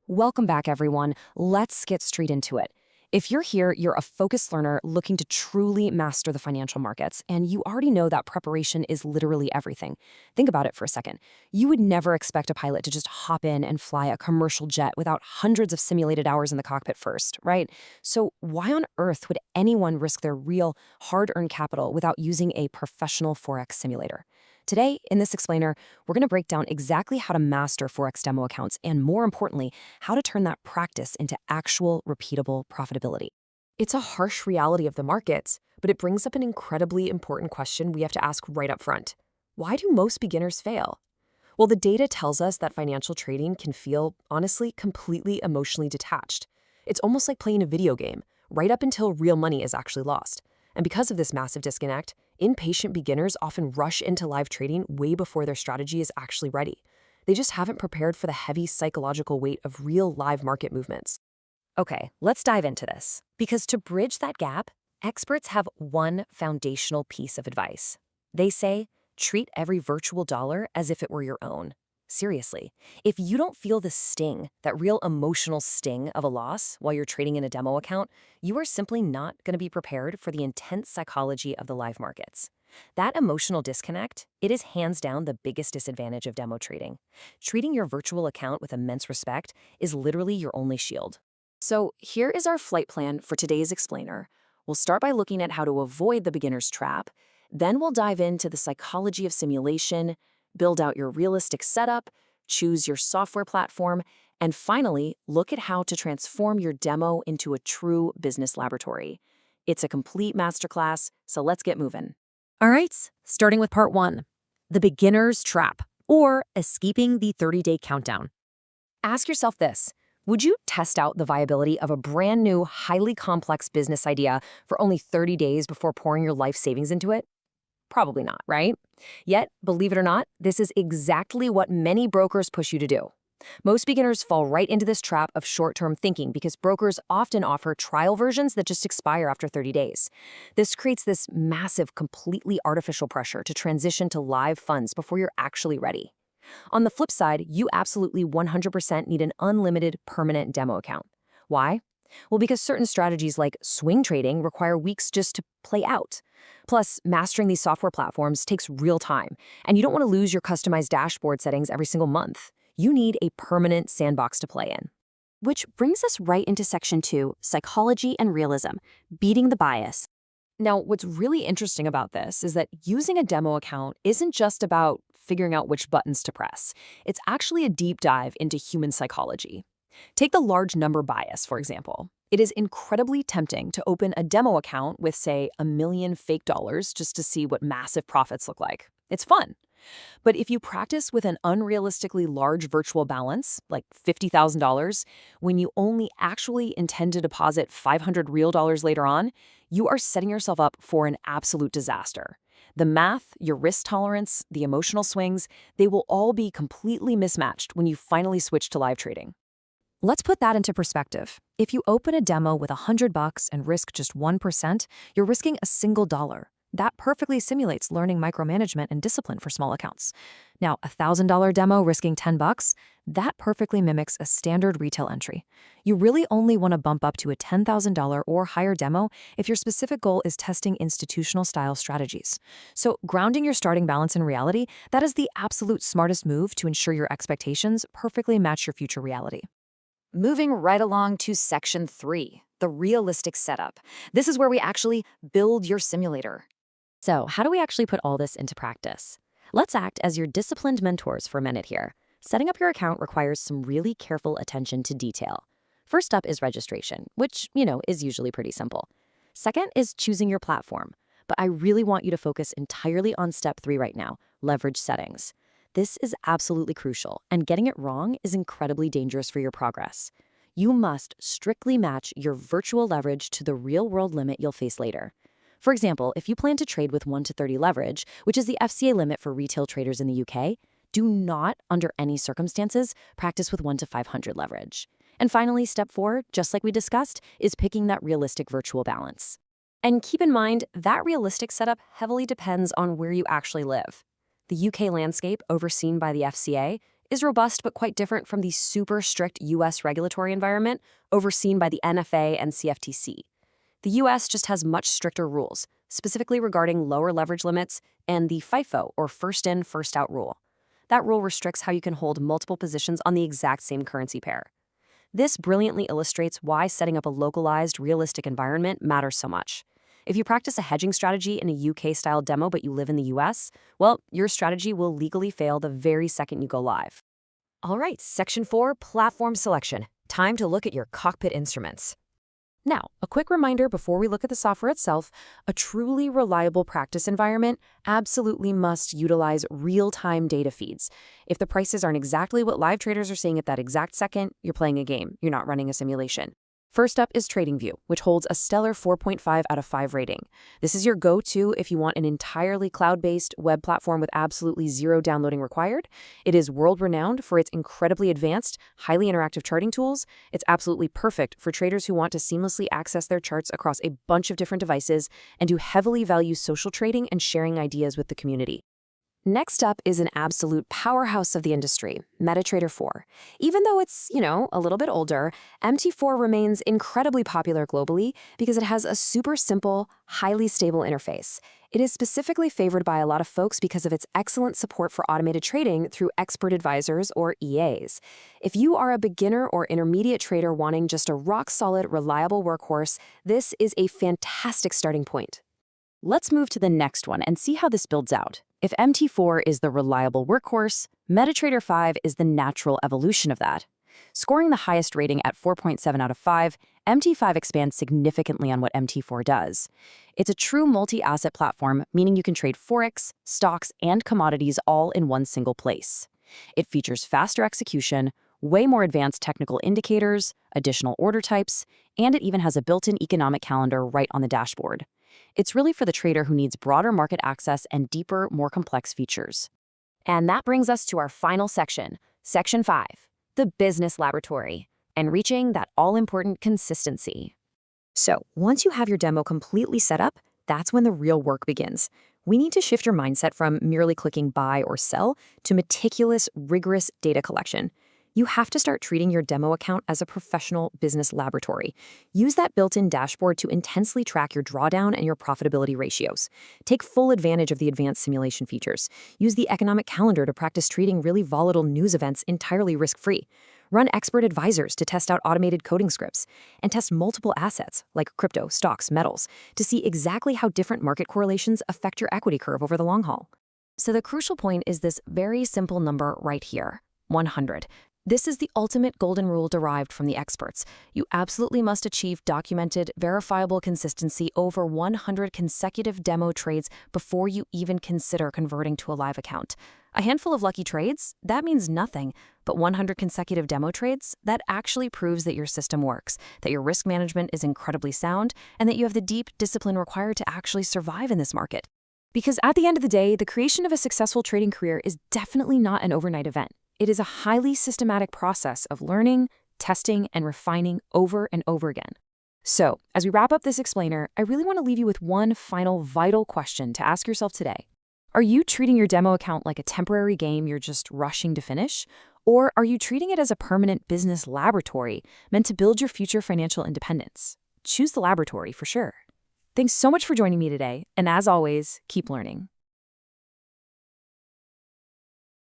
Welcome back, everyone. Let's get straight into it. If you're here, you're a focused learner looking to truly master the financial markets, and you already know that preparation is literally everything. Think about it for a second. You would never expect a pilot to just hop in and fly a commercial jet without hundreds of simulated hours in the cockpit first, right? So why on earth would anyone risk their real, hard-earned capital without using a professional Forex simulator? Today, in this explainer, we're going to break down exactly how to master Forex demo accounts and, more importantly, how to turn that practice into actual, repeatable profitability. It's a harsh reality of the markets, but it brings up an incredibly important question we have to ask right up front. Why do most beginners fail? Well, the data tells us that financial trading can feel, honestly, completely emotionally detached. It's almost like playing a video game, right up until real money is actually lost. And because of this massive disconnect, impatient beginners often rush into live trading way before their strategy is actually ready. They just haven't prepared for the heavy psychological weight of real live market movements. Okay, let's dive into this. Because to bridge that gap, experts have one foundational piece of advice. They say, treat every virtual dollar as if it were your own. Seriously, if you don't feel the sting, that real emotional sting of a loss while you're trading in a demo account, you are simply not going to be prepared for the intense psychology of the live markets. That emotional disconnect, it is hands down the biggest disadvantage of demo trading. Treating your virtual account with immense respect is literally your only shield. So here is our flight plan for today's explainer. We'll start by looking at how to avoid the beginner's trap. Then we'll dive into the psychology of simulation, build out your realistic setup, choose your software platform, and finally, look at how to transform your demo into a true business laboratory. It's a complete masterclass, so let's get moving. All right, starting with part 1, the beginner's trap, or escaping the 30-day countdown. Ask yourself this. Would you test out the viability of a brand new, highly complex business idea for only 30 days before pouring your life savings into it? Probably not, right? Yet, believe it or not, this is exactly what many brokers push you to do. Most beginners fall right into this trap of short-term thinking because brokers often offer trial versions that just expire after 30 days. This creates this massive, completely artificial pressure to transition to live funds before you're actually ready. On the flip side, you absolutely 100% need an unlimited permanent demo account. Why? Well, because certain strategies like swing trading require weeks just to play out. Plus, mastering these software platforms takes real time, and you don't want to lose your customized dashboard settings every single month. You need a permanent sandbox to play in. Which brings us right into section 2, psychology and realism, beating the bias. Now, what's really interesting about this is that using a demo account isn't just about figuring out which buttons to press. It's actually a deep dive into human psychology. Take the large number bias, for example. It is incredibly tempting to open a demo account with, say, $1 million fake dollars just to see what massive profits look like. It's fun. But if you practice with an unrealistically large virtual balance, like $50,000, when you only actually intend to deposit 500 real dollars later on, you are setting yourself up for an absolute disaster. The math, your risk tolerance, the emotional swings, they will all be completely mismatched when you finally switch to live trading. Let's put that into perspective. If you open a demo with $100 and risk just 1%, you're risking a single dollar. That perfectly simulates learning micromanagement and discipline for small accounts. Now, a $1,000 demo risking $10, that perfectly mimics a standard retail entry. You really only want to bump up to a $10,000 or higher demo if your specific goal is testing institutional-style strategies. So, grounding your starting balance in reality, that is the absolute smartest move to ensure your expectations perfectly match your future reality. Moving right along to section 3, the realistic setup. This is where we actually build your simulator. So, how do we actually put all this into practice? Let's act as your disciplined mentors for a minute here. Setting up your account requires some really careful attention to detail. First up is registration, which, is usually pretty simple. Second is choosing your platform. But I really want you to focus entirely on step 3 right now, leverage settings. This is absolutely crucial, and getting it wrong is incredibly dangerous for your progress. You must strictly match your virtual leverage to the real-world limit you'll face later. For example, if you plan to trade with 1 to 30 leverage, which is the FCA limit for retail traders in the UK, do not, under any circumstances, practice with 1 to 500 leverage. And finally, step 4, just like we discussed, is picking that realistic virtual balance. And keep in mind, that realistic setup heavily depends on where you actually live. The UK landscape, overseen by the FCA, is robust but quite different from the super strict US regulatory environment overseen by the NFA and CFTC. The US just has much stricter rules, specifically regarding lower leverage limits and the FIFO, or first in, first out rule. That rule restricts how you can hold multiple positions on the exact same currency pair. This brilliantly illustrates why setting up a localized, realistic environment matters so much. If you practice a hedging strategy in a UK-style demo but you live in the US, well, your strategy will legally fail the very second you go live. All right, Section 4, Platform Selection. Time to look at your cockpit instruments. Now, a quick reminder before we look at the software itself, a truly reliable practice environment absolutely must utilize real-time data feeds. If the prices aren't exactly what live traders are seeing at that exact second, you're playing a game, you're not running a simulation. First up is TradingView, which holds a stellar 4.5 out of 5 rating. This is your go-to if you want an entirely cloud-based web platform with absolutely zero downloading required. It is world-renowned for its incredibly advanced, highly interactive charting tools. It's absolutely perfect for traders who want to seamlessly access their charts across a bunch of different devices and who heavily value social trading and sharing ideas with the community. Next up is an absolute powerhouse of the industry, MetaTrader 4. Even though it's, a little bit older, MT4 remains incredibly popular globally because it has a super simple, highly stable interface. It is specifically favored by a lot of folks because of its excellent support for automated trading through expert advisors, or EAs. If you are a beginner or intermediate trader wanting just a rock-solid, reliable workhorse, this is a fantastic starting point. Let's move to the next one and see how this builds out. If MT4 is the reliable workhorse, MetaTrader 5 is the natural evolution of that. Scoring the highest rating at 4.7 out of 5, MT5 expands significantly on what MT4 does. It's a true multi-asset platform, meaning you can trade Forex, stocks, and commodities all in one single place. It features faster execution, way more advanced technical indicators, additional order types, and it even has a built-in economic calendar right on the dashboard. It's really for the trader who needs broader market access and deeper, more complex features. And that brings us to our final section, Section 5, the business laboratory, and reaching that all-important consistency. So, once you have your demo completely set up, that's when the real work begins. We need to shift your mindset from merely clicking buy or sell to meticulous, rigorous data collection. You have to start treating your demo account as a professional business laboratory. Use that built-in dashboard to intensely track your drawdown and your profitability ratios. Take full advantage of the advanced simulation features. Use the economic calendar to practice treating really volatile news events entirely risk-free. Run expert advisors to test out automated coding scripts. And test multiple assets, like crypto, stocks, metals, to see exactly how different market correlations affect your equity curve over the long haul. So the crucial point is this very simple number right here, 100. This is the ultimate golden rule derived from the experts. You absolutely must achieve documented, verifiable consistency over 100 consecutive demo trades before you even consider converting to a live account. A handful of lucky trades? That means nothing. But 100 consecutive demo trades? That actually proves that your system works, that your risk management is incredibly sound, and that you have the deep discipline required to actually survive in this market. Because at the end of the day, the creation of a successful trading career is definitely not an overnight event. It is a highly systematic process of learning, testing, and refining over and over again. So, as we wrap up this explainer, I really want to leave you with one final vital question to ask yourself today. Are you treating your demo account like a temporary game you're just rushing to finish? Or are you treating it as a permanent business laboratory meant to build your future financial independence? Choose the laboratory for sure. Thanks so much for joining me today, and as always, keep learning.